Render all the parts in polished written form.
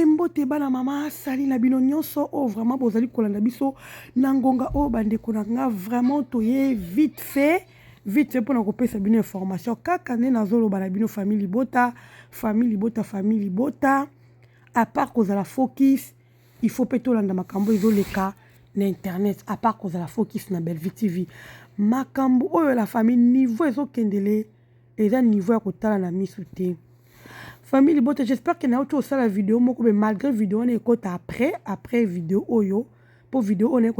Mbote bana mama sali na bino nyonso o vraiment bozali kolanda biso na ngonga o bandeko na nga vraiment toye vite fait pour kopesa bino information kaka ne nazoloba na bino famille libota à part kozala focus il faut pe tolanda makambo ezoleka na internet à part kozala focus na Belle Vie TV makambo oyo la famille niveau ezokendele eza niveau ya kotala na misu te. Famille Libota, j'espère que vous avez la vidéo, mais malgré la vidéo, on est après vidéo oyo. Pour vidéo, on est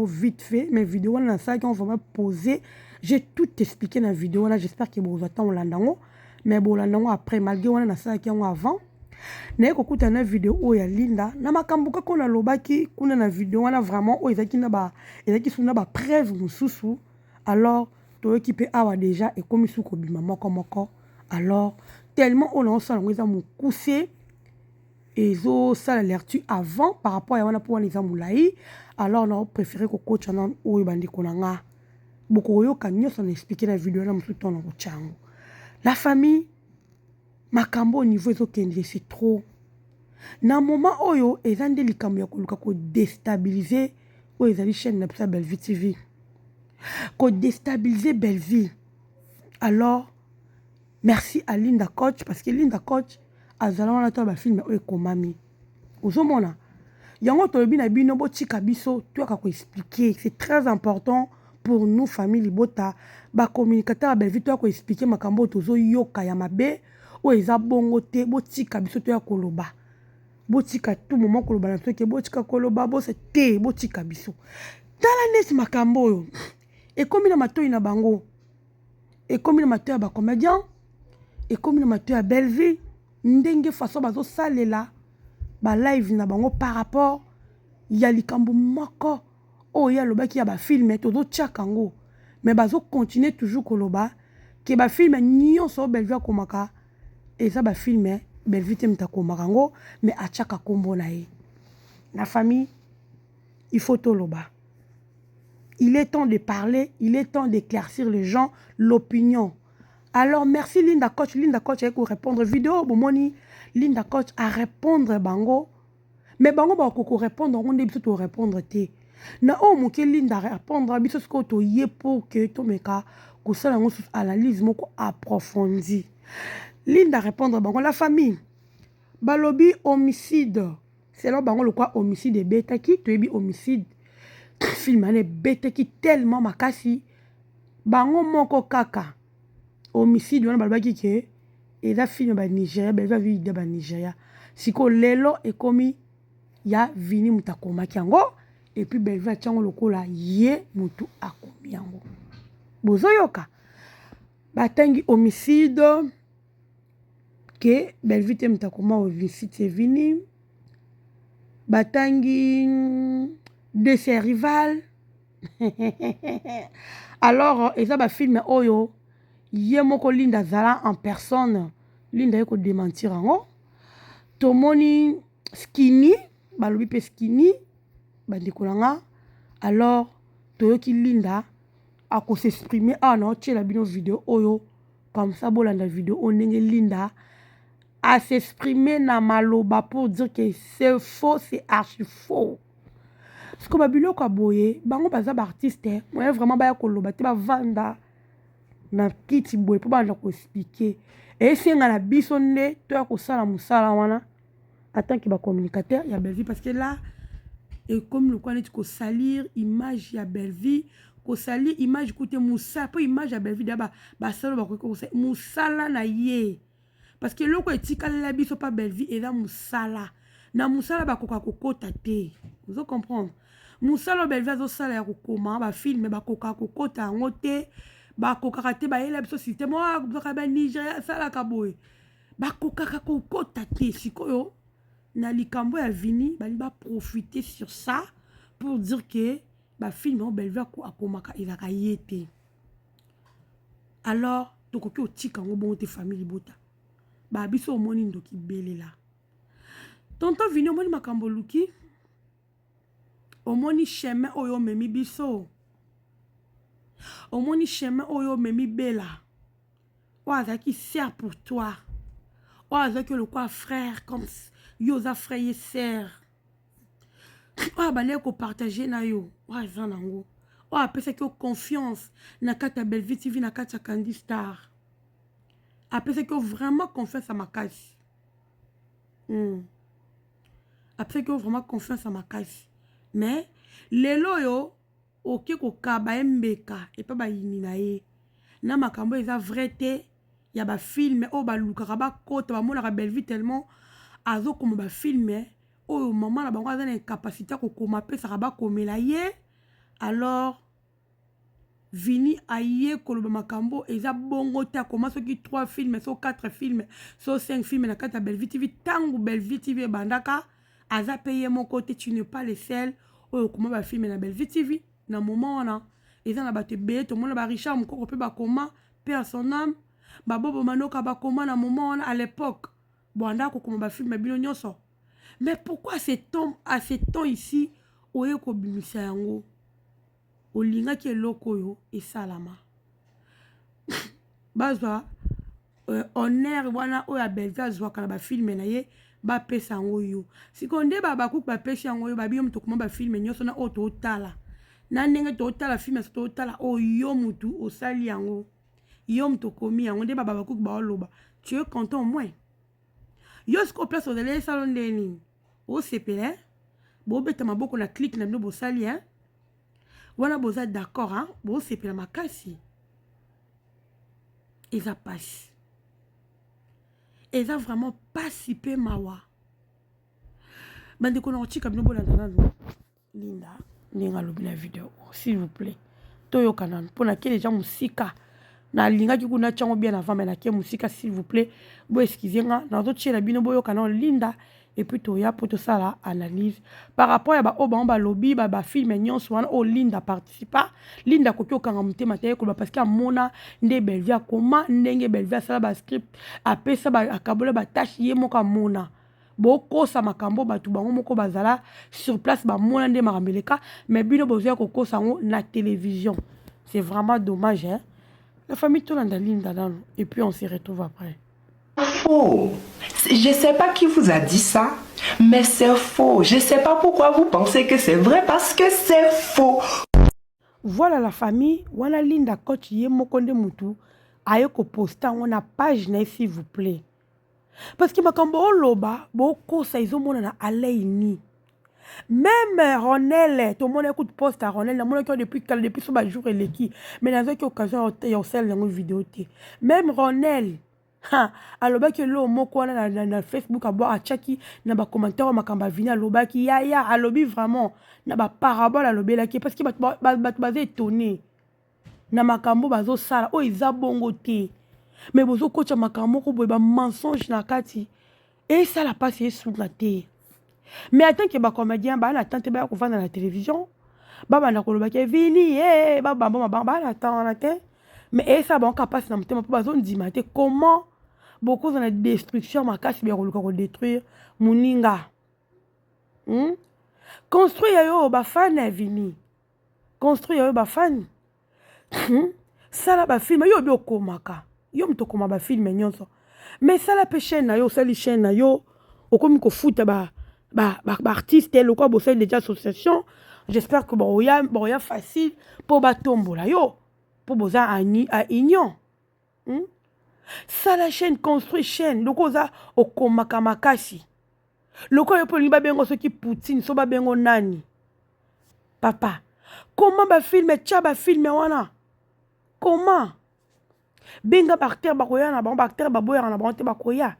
vite fait, mais vidéo, on a ça qui on va poser. J'ai tout expliqué dans la vidéo, là, j'espère que vous attendez l'andango. Mais bon, l'andango après, malgré on a ça qui on avant. N'a pas écouté la vidéo où il y a Linda. N'a pas kambuka qu'on a l'obaki, qu'on a la vidéo, on a vraiment, où il y a qui n'a pas, il y a qui sont là, preuve, nous sous. Alors, tu équipé awa déjà, et comme il sous kobima, moko. Alors, tellement on a mon coussé et ça a l'air tu avant par rapport à on pour les amoulaï alors on a préféré que coach en ou bandi konanga beaucoup yo kanyo s'en expliquer la vidéo là tout ton chango la famille makambo au niveau ezokende c'est trop na moment oyo ezande likambo ya koluka ko déstabiliser o ezali chaîne na Belle Vie TV ko déstabiliser Belle Vie alors merci à Linda Coach parce que Linda Coach azala na to ba film o ekomami ozomona yango to bina bino botika biso to ka ko expliquer c'est très important pour nous famille Libota ba communicateur Belle Vie to ko expliquer makambo tozo yoka ya mabe o eza bongo te botika biso to ya koloba botika tout moment koloba na to ke botika koloba bo te botika biso tala nesi makambo yo e komi na matoi na bango e komi na matoi ya ba comédien et comme le matin à Belle Vie, ndenge façon bazo salela ba live na bango par rapport ya likambo moko oh ya loba ki ya ba film tozo tchakango mais bazo continuer toujours koloba ke ba film nyonso Belle Vie komaka et ça ba film Belle Vie temta komaka ngo mais a tchaka kombo na ye la famille il faut toloba il est temps de parler il est temps d'éclaircir les gens l'opinion. Alors, merci Linda Coach. Linda Coach a répondre vidéo. Bomoni, Linda Coach a répondre bango. Mais bango ba ko répondre, on est tout répondre té. Na o mo ke Linda répondre biso ce ko to yé pour que to meka ko sala ngo analyse moko approfondie. Linda répondre bango la famille. Balobi homicide. C'est là bango le quoi homicide bêta qui to yebi homicide. Film ane bêta qui tellement makasi. Bango moko kaka. Homicide wana balbaki ke eza film ba Nigeria Belle Vie vidéo ba Nigeria siko lelo ekomi ya vini mutakoma kiango et puis Belle Vie chango lokola ye mutu akomi yango bozoyoka batangi homicide ke Belle Vie te mutakoma homicide vini batangi de ses rivales alors eza ba film oyo Yé moko Linda zala en personne Linda yeko démentir ango tomoni skinny balobi pe skinny bandikolanga alors toyoki Linda ako s'exprimer non tche la bino vidéo oyo comme ça bolanda vidéo onenge Linda à s'exprimer na maloba pour dire que c'est faux c'est archi faux parce que babilo ka boye bango baza ba artiste moi vraiment ba ya koloba te ba vanda na kiti boye po banda ko expliquer et senga na biso nde to ya ko sala musala wana en tant que ba communicateur ya Belle Vie parce que là et comme le quoi net ko salir image ya Belle Vie ko salir image côté musala po image ya Belle Vie d'aba ba sala ba ko musala na ye parce que loko etika la biso pa Belle Vie et là musala na musala ba koka kokota te vous comprendre musala Belle Vie zo sala ya kokoma ba film ba koka kokota ngote bakoka te ba yela biso système wa kuzoka ba Nigeria sala kaboy bakoka kokota te sikoyo na likambo ya vini bali ba profiter sur ça pour dire que ba film Belle Vie ko akomaka ezaka yete alors tokoki otika ngo bon te famille Libota ba biso omoni ndoki belela tonton vini omoni makambo luki omoni chemin oyo memi biso omoni chemin oyo memi bela oaza qui sert pour toi oaza que le quoi frère yo za frère et sœur oyo bale kopartage na yo oyo eza nango oyo apesaki yo confiance na kati ya Bellevue TV na kati ya Candy Star apesaki yo vraiment confiance ya makasi apesaki yo vraiment confiance ya makasi mais lelo oyo oke kokaba ye mbeka epa bayini na ye na makambo eza vrai te ya bafilme oyo balukaka bakota bamonaka Bellevue tellement azokoma bafilme oyo mama na bango aza na incapacité ya kokoma apesaka bakomela ye alors Vini aye koloba makambo eza bongo te akoma soki 3 films so 4 films so 5 films na kati ya Bellevue TV tango Bellevue TV ebandaka aza peye moko te tu n'es pas le seul oyo koma bafilme na Bellevue TV na moment wana eza na bato ebele tomona ba Richard Mukoko mpe bakoma pe à son âme babobo manoka bakoma na moment wana à l'époque bwanda kokoma bafilme bino nyonso mais pourquoi à ce temps ici oye kobimisa yango olingaki eloko oyo esalama bazwa honneur wana oyo ya Bellevue azwaka na bafilme na ye bapesa yango yo sikoyo nde bakuki bapesi yango yo babi yo moto okoma bafilme nyonso na oyo tootala na ndenge tootala filme so tootala oyo yo motu osali yango yo moto okomi yango nde bakuki baoloba tu es content au moins yo sikoyo place ozali esalo nde nini osepele bobeta maboko na clique na bino bosali wana boza d'accord bosepela makasi eza pasi eza vraiment pasi mpe mawa bandeko na kotika bino bolanda nano linda ndenge alobi na video s'il vous plaît toyoka nano mpo nake deja mosika nalingaki kuna tiango bien avant mais nake mosika s'il vous plaît boexcuse nga nazotiela bino boyoka nano linda et puis toya po tosala analyse par rapport ya baoyo bango balobi bafilme nyonso wana oyo linda participa linda akoki okanga motema te yekoloba parce que amona nde Bellevue akoma ndenge Bellevue asala bascript apesa akabola batashe ye moko amona bokosa makambo bato bango moko bazala sur place bamona nde makambo eleka mais bino bozoya kokosa yango na télévision c'est vraiment dommage la famille tolanda linda nano et puis on se retrouve après. Faux. Je sais pas qui vous a dit ça, mais c'est faux. Je sais pas pourquoi vous pensez que c'est vrai parce que c'est faux. Voilà la famille, wana linda coach ye mokonde mutu aye ko posta wana page na s'il vous plaît. Parce que makambo oloba boko sa izomona na aleini. Même Ronel, tout le monde écoute post à Ronel, depuis ce jour et qui, mais dans une occasion il y a celle dans une vidéo. Même Ronel alobaki lo moko wana na Facebook abo achaki na ba commentaire makamba vini alobaki ya alobi vraiment na ba parabole alobelaki parce que bat bazé étonné na makambo bazo sala o iza bongo te mais bozo kocha makambo ko boye ba mensonge na kati et ça la passe esunga te mais attends que ba comédien ba na tante ba ko vendre na télévision baba na kolobaki vini baba na attend te mais et ça bon capable na mutema po bazo ndima te comment beaucoup de destruction makasi bien ko détruire muninga construire yo ba fan vini construire yo ba fan sala ba film yo bi okomaka yo mtokoma ba film nyonso mais sala pe chaîne na yo sali chaîne na yo okomi ko futa ba artiste le quoi bosser déjà association j'espère que bon ya facile pour ba tombola yo pour boza à union ça la chaîne construit chaîne loko za okomaka makasi loko yo poli ba bengo soki Poutine so ba bengo nani papa comment ba filme tcha ba filme wana comment benga ba acteur ba koya na ba acteur ba boya na ba te ba koya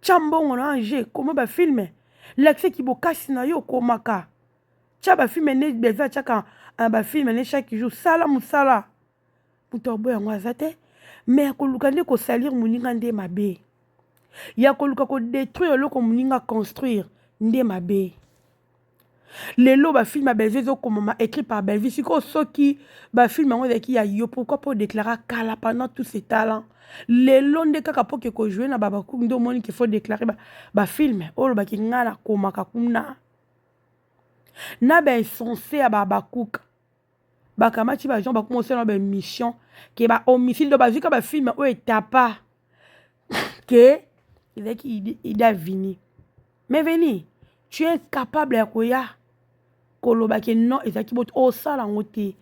tcha mbongo na anje comment ba filme l'accès ki bokasi na yo komaka tcha ba filme ne beza tcha ba filme ne chaque jour sala musala puto boya ngwa te mais akoluka nde kosalir moninga nde mabe ya koluka ko détruire loko moninga construire nde mabe lelo ba film Bellevue ezokoma écrit par Bellevue siko soki ba film yango ezaki ya yo pourquoi pour déclarer kala pendant tous ces talents lelo nde kaka po ke ko jouer na babaku ndo moni qu'il faut déclarer ba film olo ba ki ngala komaka kuna na ba insensé ya babakuka bakamati ba gens bakomosa na ba mission ke ba homicide do bazika ba film o etapa ke ezaki ida vini Mais veni, tu es incapable à koya. Koloba ke non, ezaki bot o sala ngote.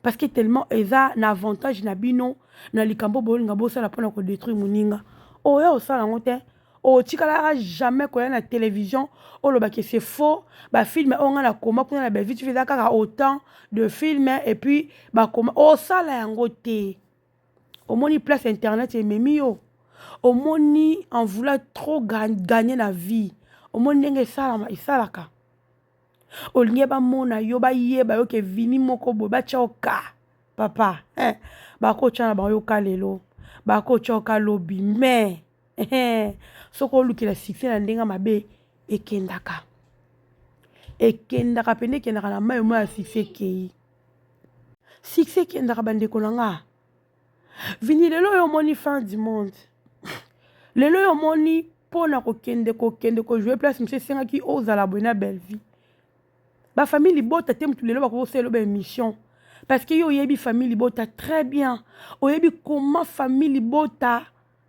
Parce que tellement eza un avantage na bino na likambo bolinga bosala pona ko détruire moninga. O ya o sala ngote. O tikala jamais koya na télévision. O loba ke c'est faux. Ba film on a na koma kuna na belle vie tu fais kaka autant de films et puis ba koma o sala ngote. Au moni place internet et memi yo. Au moni en voulant trop gagner la vie. Au moni nenge sala isalaka. Olinge ba mona yo ba yeba yo ke vini moko bo ba choka papa ba ko chana ba yo kalelo ba ko choka lobi mais soko lukila succès na ndenga mabe ekendaka pende kendaka na mayo mo ya succès kei succès kendaka bandeko nanga vini lelo yo moni fin du monde lelo yo moni pona ko jouer place monsieur sengaki ozala bona belle vie. Ba famille libota tem tout lelo ba ko selo ba émission parce que yo yebi famille libota très bien o yebi comment famille libota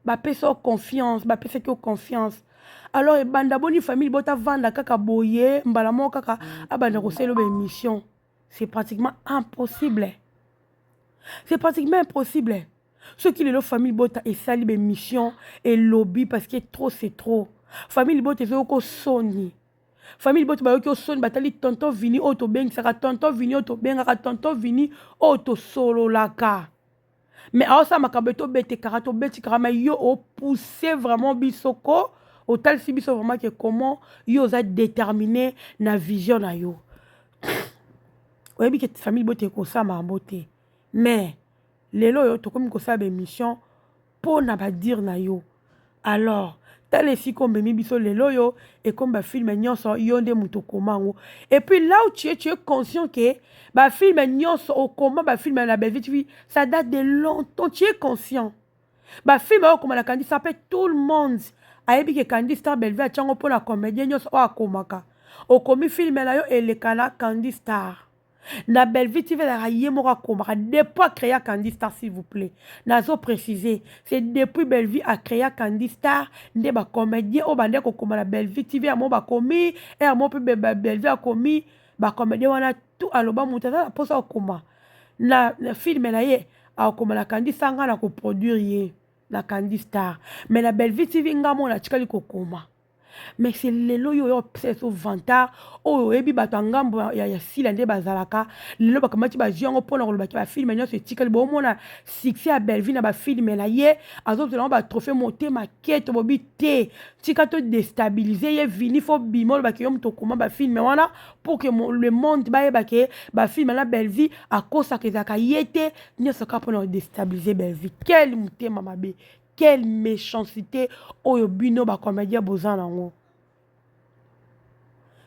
ba pesa confiance ba pesa ki confiance alors e banda boni famille libota vanda kaka boye mbala mo kaka abanda ko selo ba émission c'est pratiquement impossible ceux qui les famille libota et sali ba émission et lobby parce que trop c'est trop famille libota zo ko soni famille bot ba yoki son batali tonton vini auto beng saka tonton vini auto benga tonton vini auto solo laka mais alors ça makabeto bete karato beti karama yo o pousser vraiment bisoko au tal si biso vraiment que comment yo za déterminé na vision na yo oyebi que famille bot ko ça ma beauté mais lelo yo to comme ko ça be mission pour na ba dire na yo alors tel est comme Bemi Biso lelo yo et comme ba film nyonso yonde muto komango et puis là où tu es conscient que ba film nyonso au comment ba film na belle vie ça date de longtemps tu es conscient ba film au comment la Candy ça peut tout le monde ayebi que Candy Star belle vie chango pour la comédie nyonso o akomaka au komi film na yo et le kana Candy Star na belle vie tu vas la yemora komaka depuis créer Candy Star s'il vous plaît nazo préciser c'est depuis belle vie a créé Candy Star nde ba comédien o bande ko koma la belle vie tu vas mo ba komi et mo pe belle vie a komi ba comédien wana tout aloba mutata la posa koma na film na ye a koma la Candy Star nga na ko produire ye la Candy Star mais la belle vie tu vas nga mo na tikali ko koma. Mais c'est lelo yo c'est au vantard o ebi batangambo ya sila nde bazalaka lelo bakamati ba jongo pona ko ba film nyo se tikali bo mona succès à belle vie na ba film na ye azozela ba trophée monter maquette bobi té tikato déstabiliser ye vini fo bimol ba kiyom to koma ba film wana pour que le monde ba ba ke ba film na belle vie à cause que zaka yete nyo so ka pona déstabiliser belle vie quel mutema mabe. Quelle méchanceté oyo bino ba comédien bozana ngo.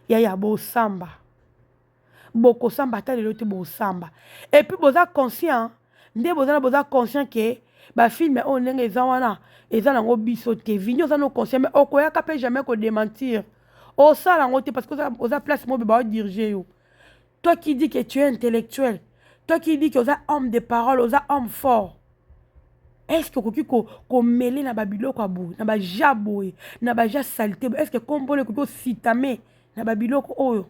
Ya bo samba. Boko samba ta lelo te bo samba. Et puis boza conscient, nde boza conscient que ba film on ndenge eza wana, eza nango biso te. Vinyo za no conscient mais okoya ka pe jamais ko démentir. O sala ngo te parce que oza place mo be ba diriger yo. Toi qui dis que tu es intellectuel, toi qui dis que oza homme de parole, oza homme fort. Est-ce que tu peux mêler na babilo kwa bou, na ba jaboé, na ba ja saleté, est-ce que compone ko sitame na babilo ko oyo.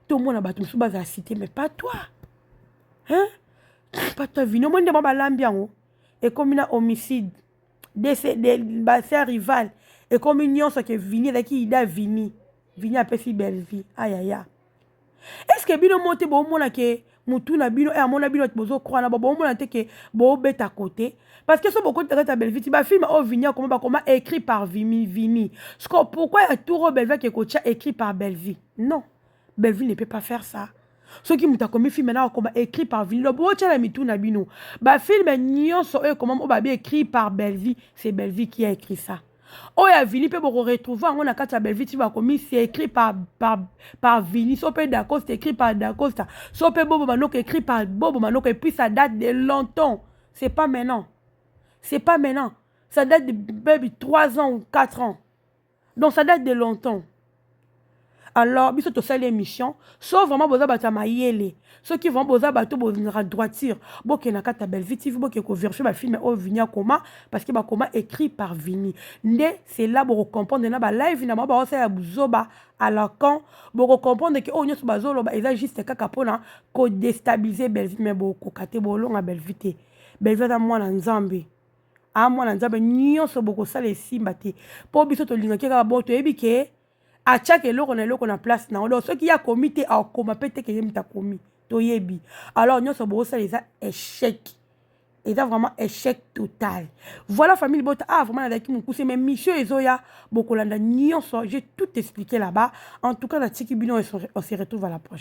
Tout le monde a battu sous base cité mais pas toi. Hein? Pas toi vino monde de ba lambiango et comme une homicide décédé ba c'est rival et comme une union ça que vini daki ida vini a pesi belle vie. Aïe aïe aïe. Est-ce que bino monte bo mona ke mutu na bino et amona bino bozo croire na bo mona te ke bo beta côté parce que so beaucoup de ta belle vie ba film o vinia comment écrit par Vini pourquoi il y a tout Bellevie qui est écrit par Bellevie non Bellevie ne peut pas faire ça ce qui muta comme film na comment écrit par Vini lo bo tchala mitu na bino ba film nyonso e comment ba bien écrit par Bellevie c'est Bellevie qui a écrit ça. Oh, ya Vini peut vous retrouver en a quatre belle vie, tu vas commis, c'est écrit par Vini, Sopé d'accord, c'est écrit par Dacosta, Sopé Bobo Manok écrit par Bobo Manok, et puis ça date de longtemps. C'est pas maintenant. C'est pas maintenant. Ça date de baby 3 ans ou 4 ans. Donc ça date de longtemps. alors biso tosali émission so vraiment boza bato ya mayele soki vraiment boza bato bozindaka droiture bokenda kati ya Bellevue TV boke kovérifie bafilme oyo Vini akoma parce que bakoma écrit par Vini nde c'est là bokocomprendre na balive na bango baosala ya buzoba alors quand bokocomprendre ke oyo nyonso bazoloba eza juste kaka mpona kodestabiliser Bellevue mais bokoka te bolonga Bellevue te Bellevue aza mwana nzambe mwana nzambe nyonso bokosala esimba te mpo biso tolingaki kaka bo toyebi ke atiaka eloko na eloko na place nango donc soki ye akomi te akoma mpe te ke ye moto akomi toyebi alors nyonso bokosala eza échec eza vraiment échec total voilà famille bota vraiment nazalaki mokuse mais mission ezoya bokolanda nyonso j'ai tout expliqué là-bas en tout cas natiki bino on se retrouve à la prochaine.